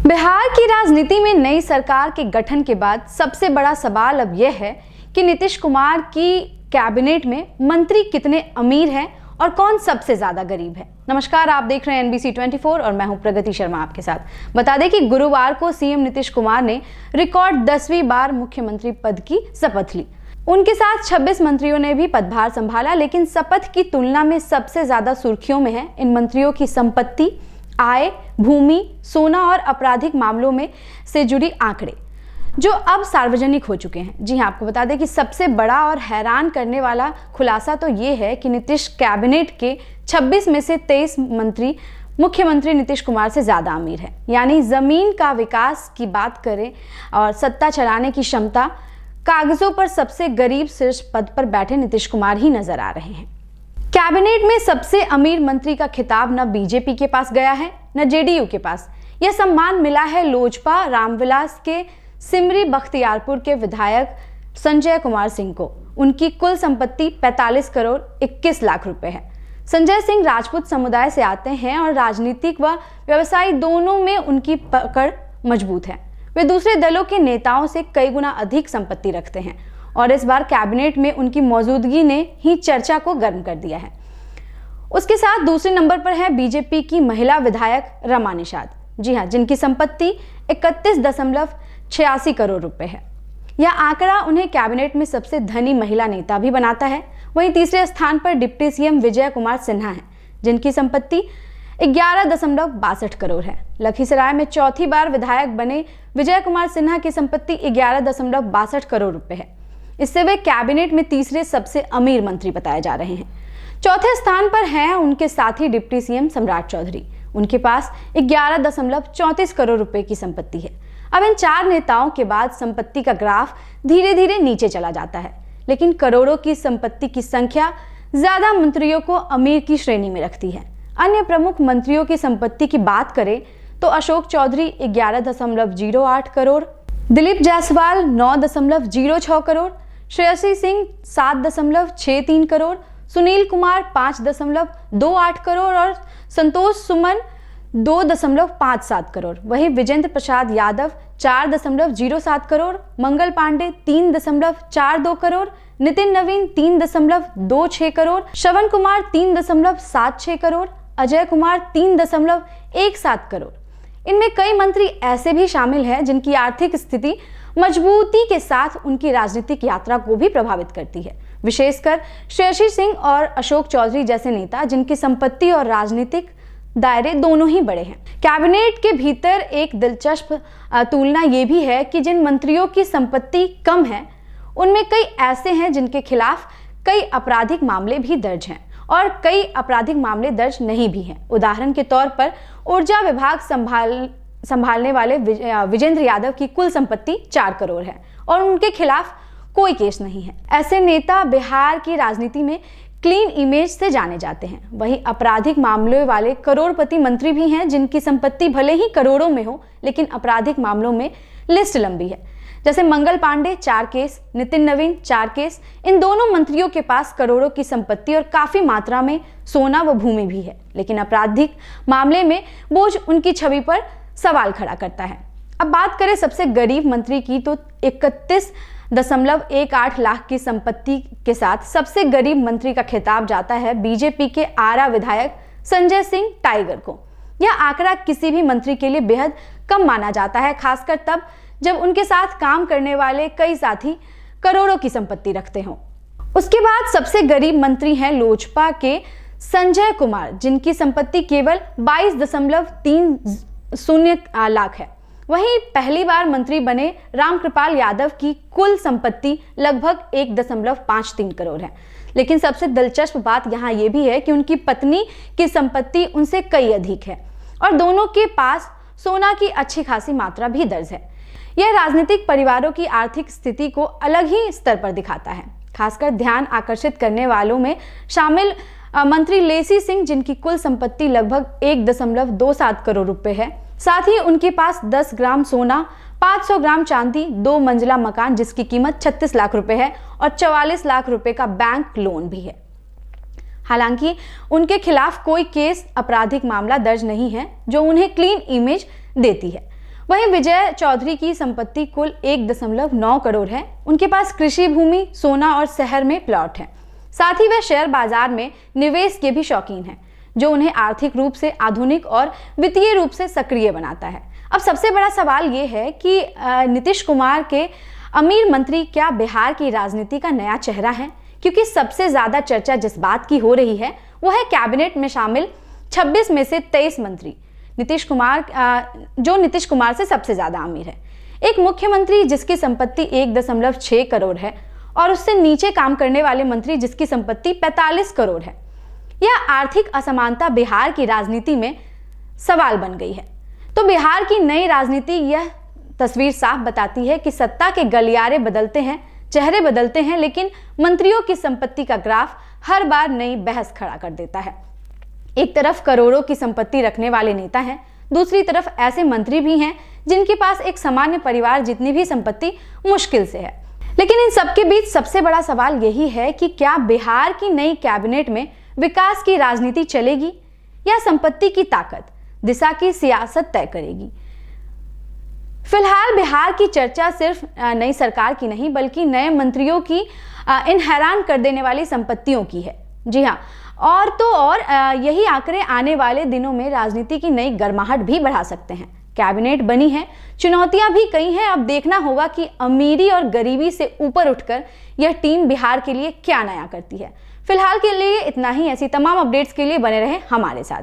बिहार की राजनीति में नई सरकार के गठन के बाद सबसे बड़ा सवाल अब यह है कि नीतीश कुमार की कैबिनेट में मंत्री कितने अमीर हैं और कौन सबसे ज्यादा गरीब है। नमस्कार, आप देख रहे हैं NBC 24 और मैं हूं प्रगति शर्मा आपके साथ। बता दें कि गुरुवार को सीएम नीतीश कुमार ने रिकॉर्ड 10वीं बार मुख्यमंत्री पद की शपथ ली। उनके साथ 26 मंत्रियों ने भी पदभार संभाला, लेकिन शपथ की तुलना में सबसे ज्यादा सुर्खियों में है इन मंत्रियों की संपत्ति, आय, भूमि, सोना और आपराधिक मामलों में से जुड़ी आंकड़े जो अब सार्वजनिक हो चुके हैं। जी हाँ, आपको बता दें कि सबसे बड़ा और हैरान करने वाला खुलासा तो ये है कि नीतीश कैबिनेट के 26 में से 23 मंत्री मुख्यमंत्री नीतीश कुमार से ज्यादा अमीर है। यानी जमीन का विकास की बात करें और सत्ता चलाने की क्षमता, कागजों पर सबसे गरीब शीर्ष पद पर बैठे नीतीश कुमार ही नजर आ रहे हैं। कैबिनेट में सबसे अमीर मंत्री का खिताब न बीजेपी के पास गया है न जेडीयू के पास। यह सम्मान मिला है लोजपा रामविलास के सिमरी बख्तियारपुर के विधायक संजय कुमार सिंह को। उनकी कुल संपत्ति 45 करोड़ 21 लाख रुपए है। संजय सिंह राजपूत समुदाय से आते हैं और राजनीतिक व व्यवसायी दोनों में उनकी पकड़ मजबूत है। वे दूसरे दलों के नेताओं से कई गुना अधिक संपत्ति रखते हैं और इस बार कैबिनेट में उनकी मौजूदगी ने ही चर्चा को गर्म कर दिया है। उसके साथ दूसरे नंबर पर है बीजेपी की महिला विधायक रमा निषाद। जी हाँ, जिनकी संपत्ति 31.86 करोड़ रुपए है। यह आंकड़ा उन्हें कैबिनेट में सबसे धनी महिला नेता भी बनाता है। वहीं तीसरे स्थान पर डिप्टी सीएम विजय कुमार सिन्हा है, जिनकी संपत्ति 11.62 करोड़ है। लखीसराय में चौथी बार विधायक बने विजय कुमार सिन्हा की संपत्ति 11.62 करोड़ रुपए है। इससे वे कैबिनेट में तीसरे सबसे अमीर मंत्री बताए जा रहे हैं। चौथे स्थान पर हैं उनके साथी डिप्टी सीएम सम्राट चौधरी। उनके पास 11.34 करोड़ रुपए की संपत्ति है। अब इन चार नेताओं के बाद संपत्ति का ग्राफ धीरे धीरे नीचे चला जाता है, लेकिन करोड़ों की संपत्ति की संख्या ज्यादा मंत्रियों को अमीर की श्रेणी में रखती है। अन्य प्रमुख मंत्रियों की संपत्ति की बात करें तो अशोक चौधरी 11.08 करोड़, दिलीप जायसवाल 9.06 करोड़, श्रेयसी सिंह 7.63 करोड़, सुनील कुमार 5.28 करोड़ और संतोष सुमन 2.57 करोड़। वहीं विजेंद्र प्रसाद यादव 4.07 करोड़, मंगल पांडे 3.42 करोड़, नितिन नवीन 3.26 करोड़, श्रवण कुमार 3.76 करोड़, अजय कुमार 3.17 करोड़। इनमें कई मंत्री ऐसे भी शामिल हैं जिनकी आर्थिक स्थिति मजबूती के साथ उनकी राजनीतिक यात्रा को भी प्रभावित करती है, विशेषकर श्रेयसी सिंह और अशोक चौधरी जैसे नेता जिनकी संपत्ति और राजनीतिक दायरे दोनों ही बड़े हैं। कैबिनेट के भीतर एक दिलचस्प तुलना ये भी है कि जिन मंत्रियों की संपत्ति कम है उनमें कई ऐसे हैं जिनके खिलाफ कई आपराधिक मामले भी दर्ज हैं और कई आपराधिक मामले दर्ज नहीं भी हैं। उदाहरण के तौर पर ऊर्जा विभाग संभालने वाले विजेंद्र यादव की कुल संपत्ति 4 करोड़ है और उनके खिलाफ कोई केस नहीं है। ऐसे नेता बिहार की राजनीति में क्लीन इमेज से जाने जाते हैं। वहीं आपराधिक मामलों वाले करोड़पति मंत्री भी हैं जिनकी संपत्ति भले ही करोड़ों में हो, लेकिन आपराधिक मामलों में लिस्ट लंबी है। जैसे मंगल पांडे 4 केस, नितिन नवीन 4 केस। इन दोनों मंत्रियों के पास करोड़ों की संपत्ति और काफी मात्रा में सोना व भूमि भी है, लेकिन आपराधिक मामले में बोझ उनकी छवि पर सवाल खड़ा करता है। अब बात करें सबसे गरीब मंत्री की तो 31.18 लाख की संपत्ति के साथ सबसे गरीब मंत्री का खिताब जाता है बीजेपी के आरा विधायक संजय सिंह टाइगर को। यह आंकड़ा किसी भी मंत्री के लिए बेहद कम माना जाता है, खासकर तब जब उनके साथ काम करने वाले कई साथी करोड़ों की संपत्ति रखते हों। उसके बाद सबसे गरीब मंत्री हैं लोजपा के संजय कुमार, जिनकी संपत्ति केवल 22.30 लाख है। वहीं पहली बार मंत्री बने रामकृपाल यादव की कुल संपत्ति लगभग 1.53 करोड़ है। लेकिन सबसे दिलचस्प बात यहाँ ये भी है कि उनकी पत्नी की संपत्ति उनसे कई अधिक है और दोनों के पास सोना की अच्छी खासी मात्रा भी दर्ज है। यह राजनीतिक परिवारों की आर्थिक स्थिति को अलग ही स्तर पर दिखाता है। खासकर ध्यान आकर्षित करने वालों में शामिल मंत्री लेसी सिंह, जिनकी कुल संपत्ति लगभग 1.27 करोड़ रुपए है। साथ ही उनके पास 10 ग्राम सोना, 500 ग्राम चांदी, 2 मंजिला मकान जिसकी कीमत 36 लाख रुपए है और 44 लाख रुपए का बैंक लोन भी है। हालांकि उनके खिलाफ कोई केस आपराधिक मामला दर्ज नहीं है जो उन्हें क्लीन इमेज देती है। वहीं विजय चौधरी की संपत्ति कुल 1.9 करोड़ है। उनके पास कृषि भूमि, सोना और शहर में प्लॉट है। साथ ही वह शेयर बाजार में निवेश के भी शौकीन हैं, जो उन्हें आर्थिक रूप से आधुनिक और वित्तीय रूप से सक्रिय बनाता है। अब सबसे बड़ा सवाल ये है कि नीतीश कुमार के अमीर मंत्री क्या बिहार की राजनीति का नया चेहरा है? क्योंकि सबसे ज्यादा चर्चा जिस बात की हो रही है वो है कैबिनेट में शामिल 26 में से 23 मंत्री नीतीश कुमार से सबसे ज्यादा अमीर है। एक मुख्यमंत्री जिसकी संपत्ति 1.6 करोड़ है और उससे नीचे काम करने वाले मंत्री जिसकी संपत्ति 45 करोड़ है। यह आर्थिक असमानता बिहार की राजनीति में सवाल बन गई है। तो बिहार की नई राजनीति यह तस्वीर साफ बताती है कि सत्ता के गलियारे बदलते हैं, चेहरे बदलते हैं, लेकिन मंत्रियों की संपत्ति का ग्राफ हर बार नई बहस खड़ा कर देता है। एक तरफ करोड़ों की संपत्ति रखने वाले नेता हैं, दूसरी तरफ ऐसे मंत्री भी हैं जिनके पास एक सामान्य परिवार जितनी भी संपत्ति मुश्किल से है। लेकिन इन सबके बीच सबसे बड़ा सवाल यही है कि क्या बिहार की नई कैबिनेट में विकास की राजनीति चलेगी या संपत्ति की ताकत दिशा की सियासत तय करेगी? फिलहाल बिहार की चर्चा सिर्फ नई सरकार की नहीं बल्कि नए मंत्रियों की इन हैरान कर देने वाली संपत्तियों की है। जी हाँ, और तो और यही आंकड़े आने वाले दिनों में राजनीति की नई गर्माहट भी बढ़ा सकते हैं। कैबिनेट बनी है, चुनौतियां भी कई हैं। अब देखना होगा कि अमीरी और गरीबी से ऊपर उठकर यह टीम बिहार के लिए क्या नया करती है। फिलहाल के लिए इतना ही। ऐसी तमाम अपडेट्स के लिए बने रहें हमारे साथ।